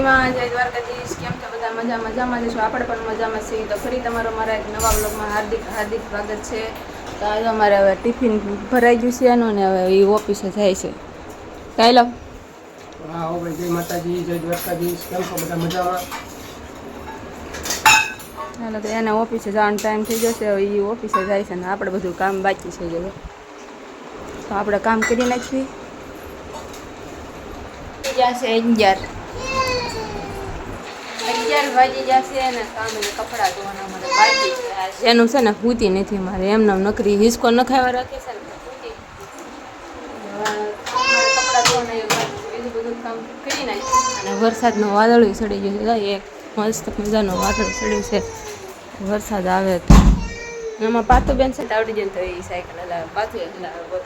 પૂર્ણિમા જય દ્વારકાધીશ. કેમ છો બધા? મજામાં જશો? આપણે પણ મજામાં છીએ. તો ફરી તમારો મારા એક નવા બ્લોગમાં હાર્દિક સ્વાગત છે. તો આજે અમારે હવે ટિફિન ભરાઈ ગયું છે એનું ને હવે એ ઓફિસે જાય છે. કાયલો હા ભાઈ, જય માતાજી, જય દ્વારકાધીશ. કેમ છો બધા? મજામાં? હાલો, તો એને ઓફિસે જવાનો ટાઈમ થઈ જશે. હવે એ ઓફિસે જાય છે ને આપણે બધું કામ બાકી છે. તો આપણે કામ કરી નાખીએ. જશે 11 વાગી જશે ને સામે કપડાં ધોવાના મને બાકી છે. એનું છે ને પૂતી નથી મારે એમને નકરી હિસકો નખાવા રાખે છે ને પૂતી કપડાં ધોવાના બીજું બધું કામ કરી નાખ્યું. અને વરસાદનો વાદળ ચડી ગયો છે. એક મસ્ત મજાનો વાદળ ચડ્યું છે. વરસાદ આવે તો એમાં પાતું બેન છે આવડી જાય તો એ સાયકલ હલાવે પાછું હલાવે.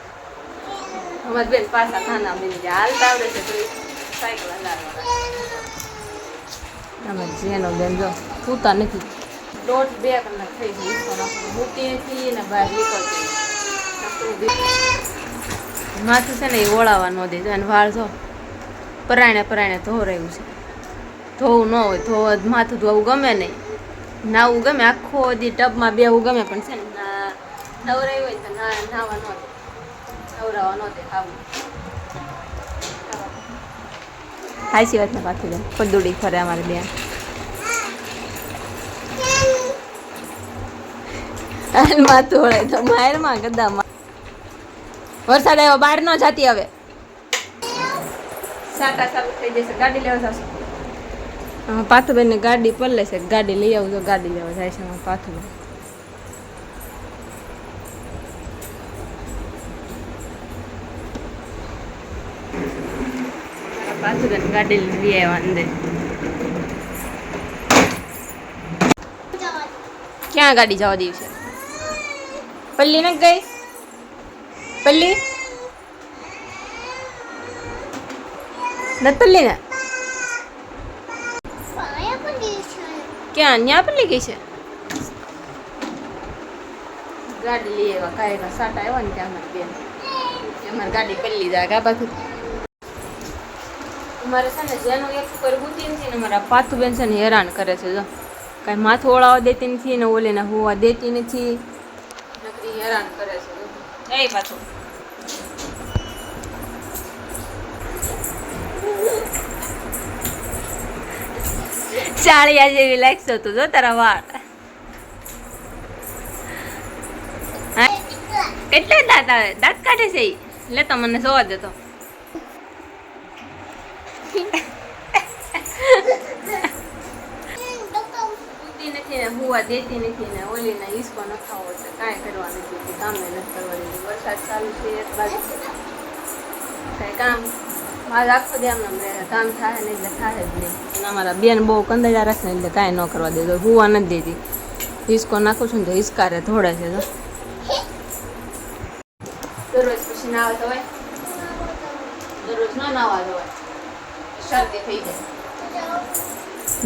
અમારી બેન પાછા ખાના બની જાય હાલતા આવડે છે તો સાયકલ હલાવે. અમે જેનો બેન જો પૂતા નથી. 1.5-2 કલાક થઈ ગઈ મૂકી નથી ને બહાર નીકળતી માથું છે ને એ ઓળાવા ન દે. અને વાળ જો પરાણે ધોરાયું છે. ધોવું ન હોય ધોવ માથું ધોવું ગમે નહીં. નાવું ગમે આખો દી ટબમાં બેવું ગમે પણ છે ને નવરાયું હોય તો નાવા ન દે નવરાવા ન દે. ખાવું હાચી વાત ને પાછી બેન પદુડી ફરે અમારી બેન. માથું ઓળાય તો મારમાં ગદામાં. વરસાદ આવ્યો બહાર ન જાતી. હવે સાટા ચાલુ થઈ જશે. ગાડી લેવા જશે પાથુબેન ને ગાડી પલ્લે છે. ગાડી લઈ આવું તો ગાડી લેવા જાય છે પાથુબેન. પાથુબેન ગાડી લઈ આવ્યા અંદર. ક્યાં ગાડી જવા દેવી છે? પલ્લી ને ગઈ પલ્લી નતલ્લી ને ક્યાં ન્યા પલ્લી ગઈ છે? ગાડી લઈ આવ્યા કાંઈ સાટા આવ્યા ને ત્યાં અમારી બેન અમારી ગાડી પલ્લી જાય ગા બાજુ. અમારે છે ને જેનું એક ઉપર બુતી નથી ને અમારા પાથુબેન છે ને હેરાન કરે છે. જો કાંઈ માથું ઓળાવા દેતી નથી ને ઓલીને હોવા દેતી નથી. નકરી હેરાન કરે છે. એ પાછું ચાળિયા જેવી લાગશે તું જો તારા વાળ. કેટલા દાંત આવે? દાંત કાઢે છે એ લેતો મને જોવા દેતો. નથી ને હુવા દેતી નથી ને ઓલીને હિસકો નખાવો છે. કાંઈ કરવા નથી કામે નથી કરવા દેતી. વરસાદ ચાલુ છે એક બાજુ કાંઈ કામ મારે આખો દે આમ કામ થાય ને એટલે થાય જ નહીં. અને અમારા બેન બહુ કંદડા રાખે ને એટલે કાંઈ ન કરવા દેતો. હુવા નથી દેતી. હિસકો નાખું છું ને તો હિસકારે ધોડે છે. તો દરરોજ પછી નાવા જવાય? દરરોજ ન નાવા જવાય શરદી થઈ જાય.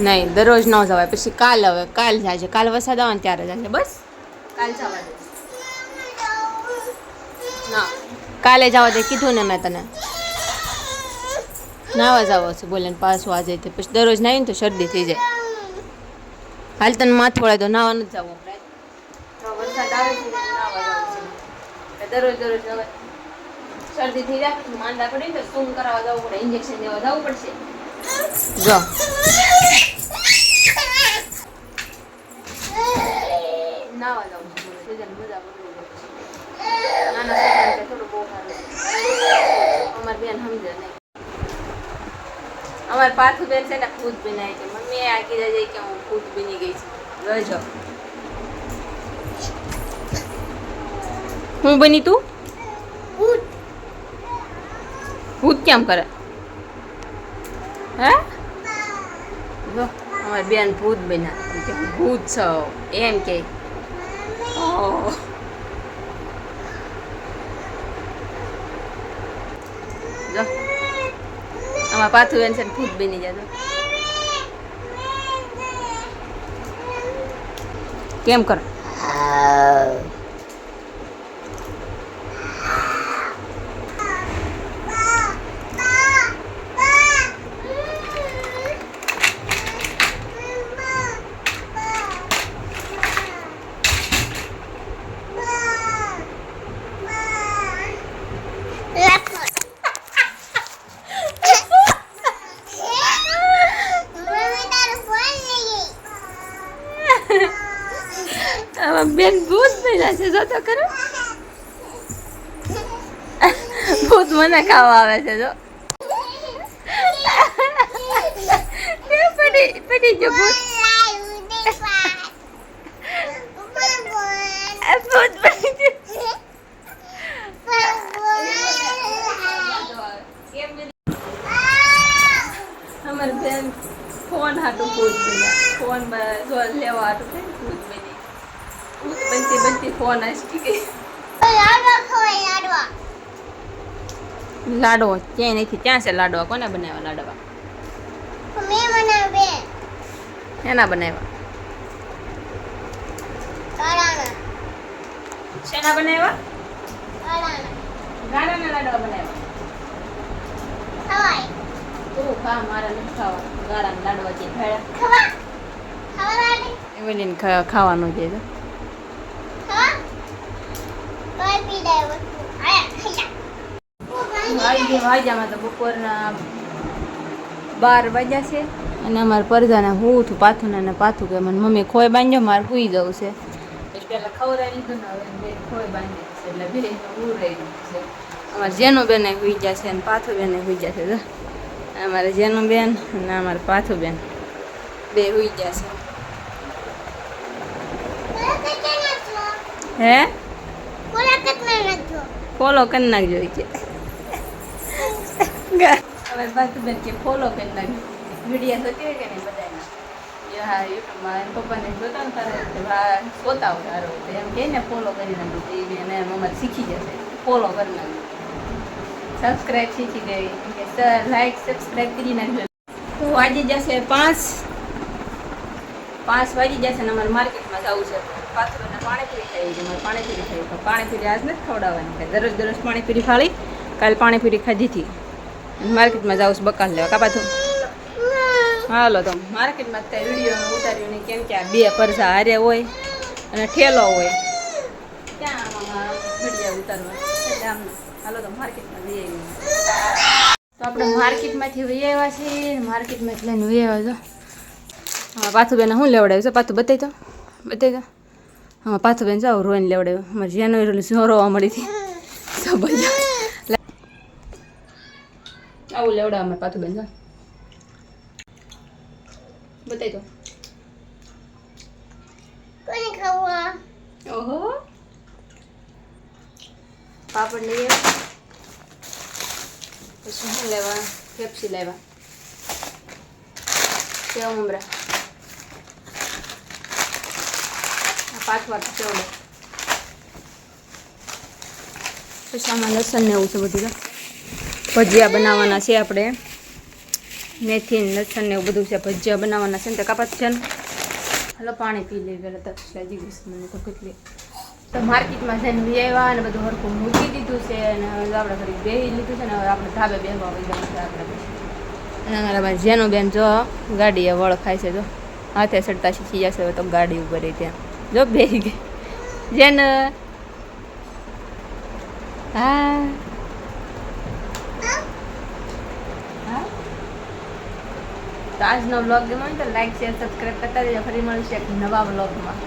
નહીં દરરોજ ન જવાય. પછી કાલ હવે કાલ જાય છે. કાલ વરસાદ આવે ને ત્યારે જાય છે. બસ કાલ જવા દે ના કાલે જવા દે કીધું ને મેં તને. નાવા જવો છે બોલે ને પાછું આ જાય. પછી દરરોજ નાવીને તો શરદી થઈ જાય. હાલ તને માથું વળાય તો નાવા નથી જવું. વરસાદ આવે છે નાવા જવું છે. દરરોજ હવે શરદી થઈ જાય પછી માંદા પડી તો સૂમ કરાવવા જવું પડે. ઇન્જેક્શન દેવા જવું પડશે. જો નાવા જવું છે મજા બગડી નાના છોકરાને થોડું બહુ સારું. અમારી બેન સમજે નહીં. અમારે પાથુબેન છે ને ભૂત બનાવી છે. મમ્મી આ કીધા જાય કે હું ભૂત બની ગઈ છું. જોજો હું બની તું ભૂત કેમ કરે? હે જો અમારી બેન ભૂત બન્યા. ભૂત છો એમ કે જો આમાં પાથુબેન છે ને ભૂત બની જાય. કેમ કર? બેન ભૂત બન્યા છે જો તો કરો ભૂત મને ખાવા આવે છે જો પડી જો ભૂત ભૂત બની ગયું. અમારે બેન ફોન હાટું ભૂત બન્યા ફોન લેવા હાટું છે ભૂત બની ભૂત બનતી ફોન આસકી ગઈ લાડવો ક્યાંય નથી ક્યાં છે લાડવા કોને બનાવ્યા લાડવા એના બનાવ્યા શેના બનાવ્યા ગાડાના લાડવા બનાવ્યા તું ખા મારા નથી ખાવા ગાડાના લાડવા છે એવલીન ખાવાનું છે તો વાગ્યામાં તો બપોરના 12 વાગ્યા છે અને અમારે પરજાને હું છું પાથું ને પાથું કે મને મમ્મી ખોય બાંધ્યો મારે સુઈ જવું છે પેલા ખવડાવી લીધું ને હવે ખોય બાંધી છે એટલે બે હું રહી છે અમારે જેનું બેન સુઈ ગયા છે અને પાથું બેન સુઈ ગયા છે જો અમારે જેનું બેન અને અમારે પાથું બેન બે સુઈ ગયા છે હે ફોલો કરી નાખજો કે હવે પાથું બેન કે ફોલો કરી નાખજો વિડીયો તો કે નહીં બધાના હા યુટ્યુબમાં એમ પપ્પાને જોતા ને તારે સોતા ઉતારો એમ કહે ને ફોલો કરી નાખ્યું એને મમ્મી શીખી જશે ફોલો કરી નાખ્યું સબસ્ક્રાઈબ શીખી ગઈ કે સર લાઈક સબસ્ક્રાઈબ કરી નાખજો તો વાગી જશે 5 વાગી જશે ને અમારે માર્કેટમાં જવું છે પાછું પાણીપુરી ખાઈ છે અમારે પાણીપુરી ખાઈ તો પાણીપુરી આજ નથી ખવડાવવાની દરરોજ પાણીપુરી ખાલી કાલે પાણીપુરી ખાધી હતી માર્કેટમાં જાઉં છું બકાલ લેવા કાપા હાલો તો માર્કેટમાં અત્યારે વિડીયો ઉતાર્યો નહીં કેમ કે આ બે પરસા હારે હોય અને ઠેલો હોય ક્યાં આમાં વિડીયો ઉતારવા એટલે આમ હાલો તો માર્કેટમાં લઈ આવી તો આપણે માર્કેટમાંથી લઈ આવ્યા છીએ માર્કેટમાંથી લઈને લઈ આવ્યા છો હા પાથુબેન શું લેવડાવ્યું છે પાથું બતાવી તો હા પાથુબેન જાઓ રોઈને લેવડાવ્યું અમારે જેનો રોવા મળી હતી સબ આવું લેવડાવ અમારે પાથુબેન જાઓ બતાવી દો કોને ખાવા ઓહો પાપડ લઈએ પછી શું લેવા પેપ્સી લેવા સેવ મમરા પાથવા ચવડે પછી આમાં લસણ ને એવું છે બધું ભજીયા બનાવવાના છે આપણે મેથી લસણ ને એવું બધું છે ભજીયા બનાવવાના છે ને તો કાપાત છે ને હાલો પાણી પી લઈ પેલા તક્ષા જીવીશ મને તો કેટલી તો માર્કેટમાં જઈને લઈ આવ્યા અને બધું હરખું મૂકી દીધું છે અને હવે આપણે ફરી બેસી લીધું છે ને હવે આપણે ધાબે બેસવા વહી જવાનું છે આપણે અને અમારા ભાઈ જેનું બેન જો ગાડીએ વળ ખાય છે જો હાથે ચડતા શીખી જશે હવે તો ગાડી ઉપર રહી ત્યાં જો બેસી ગઈ જેન હા તો આજનો વ્લોગ ગમ્યો તો લાઈક શેર સબસ્ક્રાઈબ કરતા રહેજો ફરી મળીશું એક નવા વ્લોગમાં